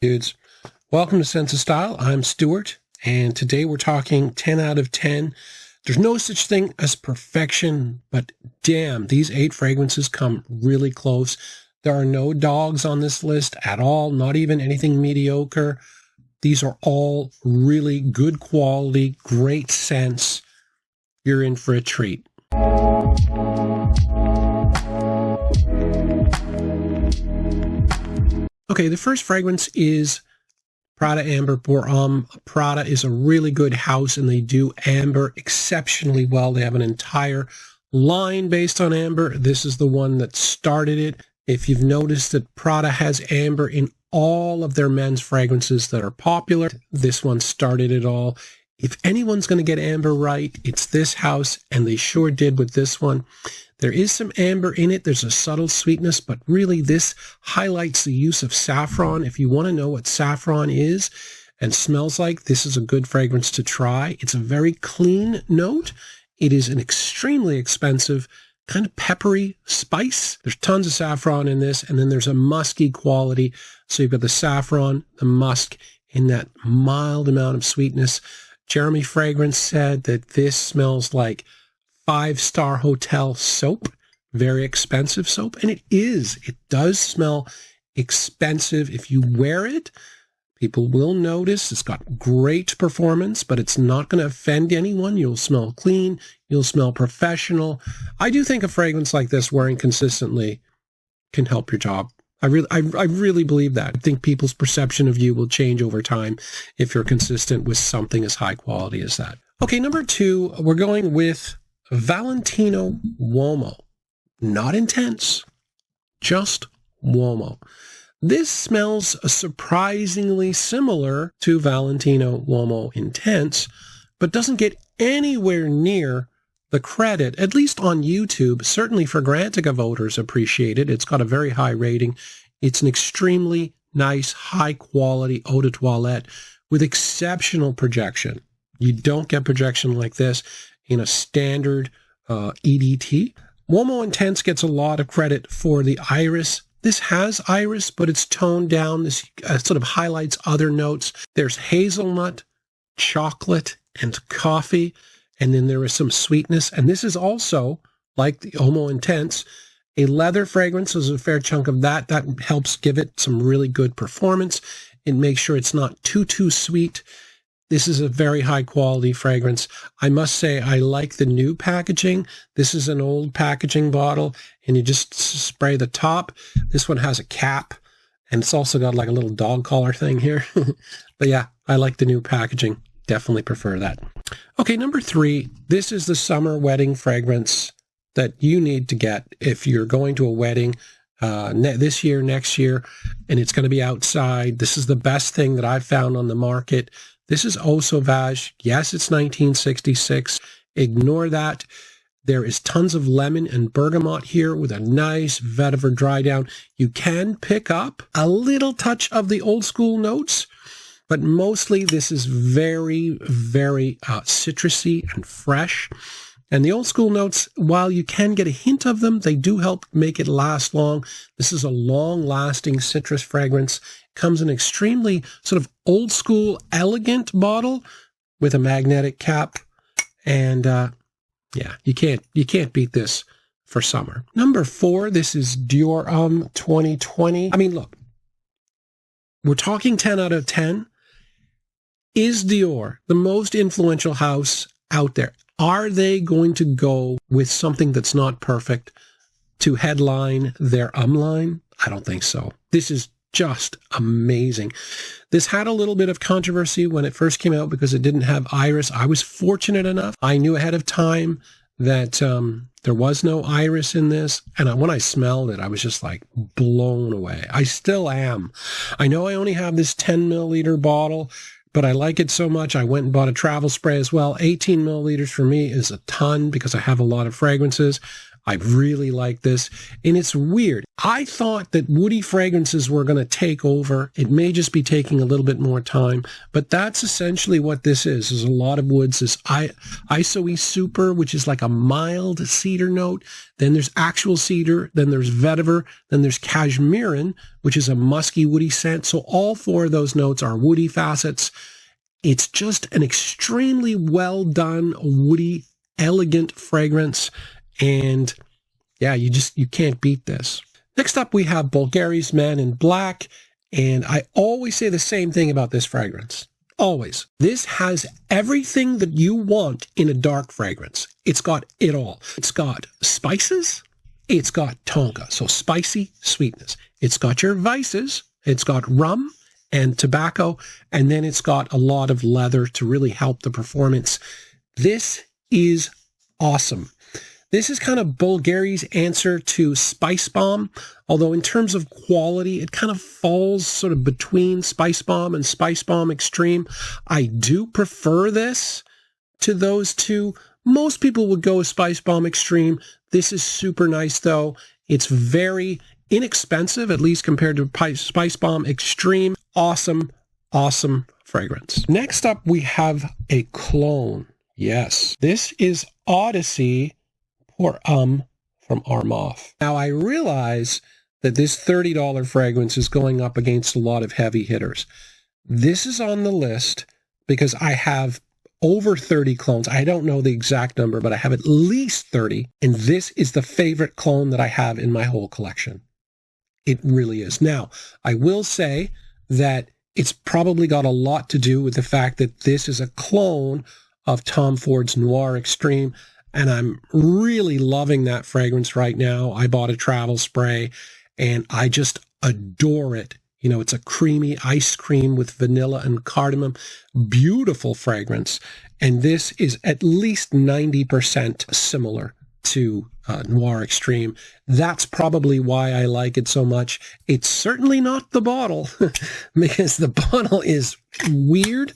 Dudes, welcome to Sense of Style. I'm Stuart, and today we're talking 10 out of 10. There's no such thing as perfection, but damn, these 8 fragrances come really close. There are no dogs on this list at all, not even anything mediocre. These are all really good quality, great scents. You're in for a treat. Okay, the first fragrance is Prada Amber. Prada is a really good house, and they do amber exceptionally well. They have an entire line based on amber. This is the one that started it. If you've noticed that Prada has amber in all of their men's fragrances that are popular, this one started it all. If anyone's going to get amber right, it's this house, and they sure did with this one. There is some amber in it. There's a subtle sweetness, but really this highlights the use of saffron. If you want to know what saffron is and smells like, this is a good fragrance to try. It's a very clean note. It is an extremely expensive, kind of peppery spice. There's tons of saffron in this, and then there's a musky quality. So you've got the saffron, the musk, in that mild amount of sweetness. Jeremy Fragrance said that this smells like 5-star hotel soap, very expensive soap. And it is. It does smell expensive. If you wear it, people will notice. It's got great performance, but it's not going to offend anyone. You'll smell clean. You'll smell professional. I do think a fragrance like this wearing consistently can help your job. I really believe that. I think people's perception of you will change over time if you're consistent with something as high quality as that. Okay, number 2, we're going with Valentino Womo. Not intense, just Womo. This smells surprisingly similar to Valentino Womo Intense, but doesn't get anywhere near the credit, at least on YouTube. Certainly Fragrantica voters appreciate it. It's got a very high rating. It's an extremely nice, high-quality eau de toilette with exceptional projection. You don't get projection like this in a standard EDT. Womo Intense gets a lot of credit for the iris. This has iris, but it's toned down. This sort of highlights other notes. There's hazelnut, chocolate, and coffee, and then there is some sweetness. And this is also, like the Womo Intense, a leather fragrance. There's a fair chunk of that. That helps give it some really good performance. It makes sure it's not too sweet. This is a very high quality fragrance. I must say I like the new packaging. This is an old packaging bottle, and you just spray the top. This one has a cap, and it's also got like a little dog collar thing here. But yeah, I like the new packaging. Definitely prefer that. Okay, number 3. This is the summer wedding fragrance that you need to get if you're going to a wedding this year, next year, and it's going to be outside. This is the best thing that I've found on the market. This is Oso Vaj. Yes, it's 1966. Ignore that. There is tons of lemon and bergamot here with a nice vetiver dry down. You can pick up a little touch of the old school notes, but mostly this is very, very citrusy and fresh. And the old school notes, while you can get a hint of them, they do help make it last long. This is a long-lasting citrus fragrance. Comes in extremely sort of old school, elegant bottle with a magnetic cap. And yeah, you can't beat this for summer. Number 4, this is Dior Homme 2020. I mean, look, we're talking 10 out of 10. Is Dior the most influential house out there? Are they going to go with something that's not perfect to headline their line? I don't think so. This is just amazing. This had a little bit of controversy when it first came out because it didn't have iris. I was fortunate enough. I knew ahead of time that there was no iris in this. And when I smelled it, I was just like blown away. I still am. I know I only have this 10 milliliter bottle, but I like it so much, I went and bought a travel spray as well. 18 milliliters for me is a ton because I have a lot of fragrances. I really like this, and it's weird. I thought that woody fragrances were going to take over. It may just be taking a little bit more time, but that's essentially what this is. There's a lot of woods. This Isoe Super, which is like a mild cedar note. Then there's actual cedar. Then there's vetiver. Then there's cashmeran, which is a musky, woody scent. So all four of those notes are woody facets. It's just an extremely well done, woody, elegant fragrance. And yeah, you can't beat this. Next up, we have Bulgari's Man in Black. And I always say the same thing about this fragrance. Always. This has everything that you want in a dark fragrance. It's got it all. It's got spices. It's got tonka, so spicy sweetness. It's got your vices. It's got rum and tobacco. And then it's got a lot of leather to really help the performance. This is awesome. This is kind of Bulgari's answer to Spice Bomb, although in terms of quality, it kind of falls sort of between Spice Bomb and Spice Bomb Extreme. I do prefer this to those two. Most people would go with Spice Bomb Extreme. This is super nice, though. It's very inexpensive, at least compared to Spice Bomb Extreme. Awesome, awesome fragrance. Next up, we have a clone. Yes, this is Odyssey from Armaf. Now, I realize that this $30 fragrance is going up against a lot of heavy hitters. This is on the list because I have over 30 clones. I don't know the exact number, but I have at least 30, and this is the favorite clone that I have in my whole collection. It really is. Now, I will say that it's probably got a lot to do with the fact that this is a clone of Tom Ford's Noir Extreme, and I'm really loving that fragrance right now. I bought a travel spray, and I just adore it. You know, it's a creamy ice cream with vanilla and cardamom. Beautiful fragrance. And this is at least 90% similar to Noir Extreme. That's probably why I like it so much. It's certainly not the bottle, because the bottle is weird,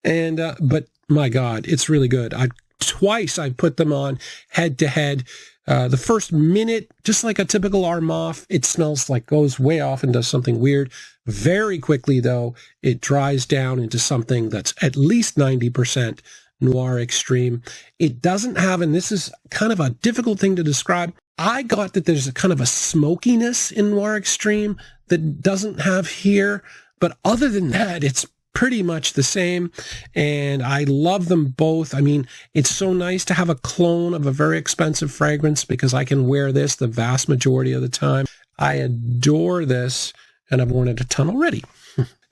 and but my God, it's really good. Twice I put them on head to head. The first minute, just like a typical Armaf, it smells like goes way off and does something weird. Very quickly, though, it dries down into something that's at least 90% Noir Extreme. It doesn't have, and this is kind of a difficult thing to describe, I got that there's a kind of a smokiness in Noir Extreme that doesn't have here. But other than that, it's pretty much the same, and I love them both. I mean, it's so nice to have a clone of a very expensive fragrance because I can wear this the vast majority of the time. I adore this, and I've worn it a ton already.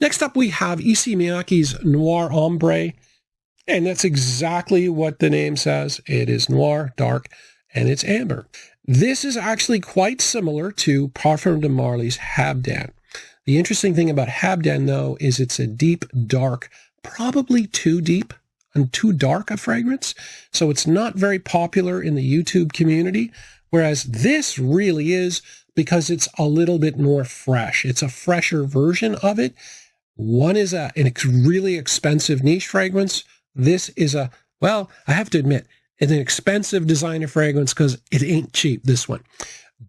Next up, we have Issey Miyake's Noir Ombre, and that's exactly what the name says. It is noir, dark, and it's amber. This is actually quite similar to Parfum de Marly's Habdan. The interesting thing about Habdan, though, is it's a deep, dark, probably too deep and too dark a fragrance. So it's not very popular in the YouTube community, whereas this really is because it's a little bit more fresh. It's a fresher version of it. One is a really expensive niche fragrance. This is well, I have to admit, it's an expensive designer fragrance because it ain't cheap, this one.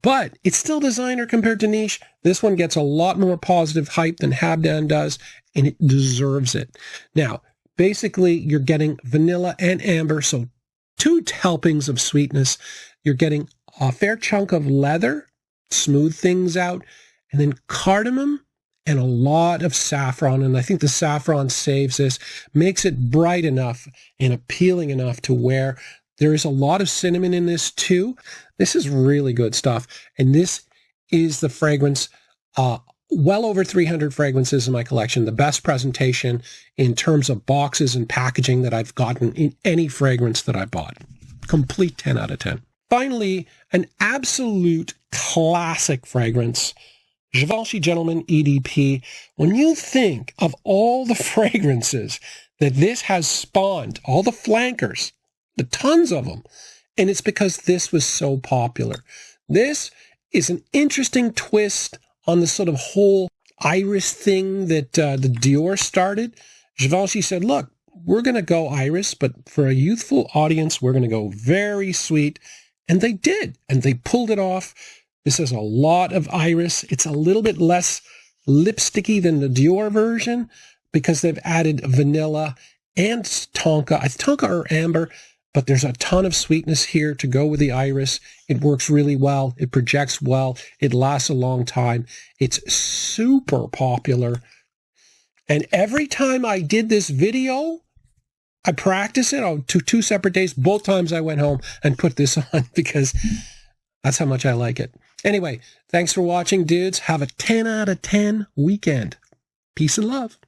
But it's still designer compared to niche. This one gets a lot more positive hype than Habdan does, and it deserves it. Now, basically, you're getting vanilla and amber, so 2 helpings of sweetness. You're getting a fair chunk of leather, smooth things out, and then cardamom and a lot of saffron. And I think the saffron saves this, makes it bright enough and appealing enough to wear. There is a lot of cinnamon in this too. This is really good stuff. And this is the fragrance, well over 300 fragrances in my collection. The best presentation in terms of boxes and packaging that I've gotten in any fragrance that I bought. Complete 10 out of 10. Finally, an absolute classic fragrance, Givenchy Gentleman EDP. When you think of all the fragrances that this has spawned, all the flankers, the tons of them, and it's because this was so popular. This is an interesting twist on the sort of whole iris thing that the Dior started. Givenchy said, look, we're going to go iris, but for a youthful audience, we're going to go very sweet And they did. And they pulled it off. This has a lot of iris. It's a little bit less lipsticky than the Dior version because they've added vanilla and tonka. Tonka or amber, but there's a ton of sweetness here to go with the iris. It works really well. It projects well. It lasts a long time. It's super popular. And every time I did this video, I practiced it on two separate days. Both times I went home and put this on because that's how much I like it. Anyway, thanks for watching, dudes. Have a 10 out of 10 weekend. Peace and love.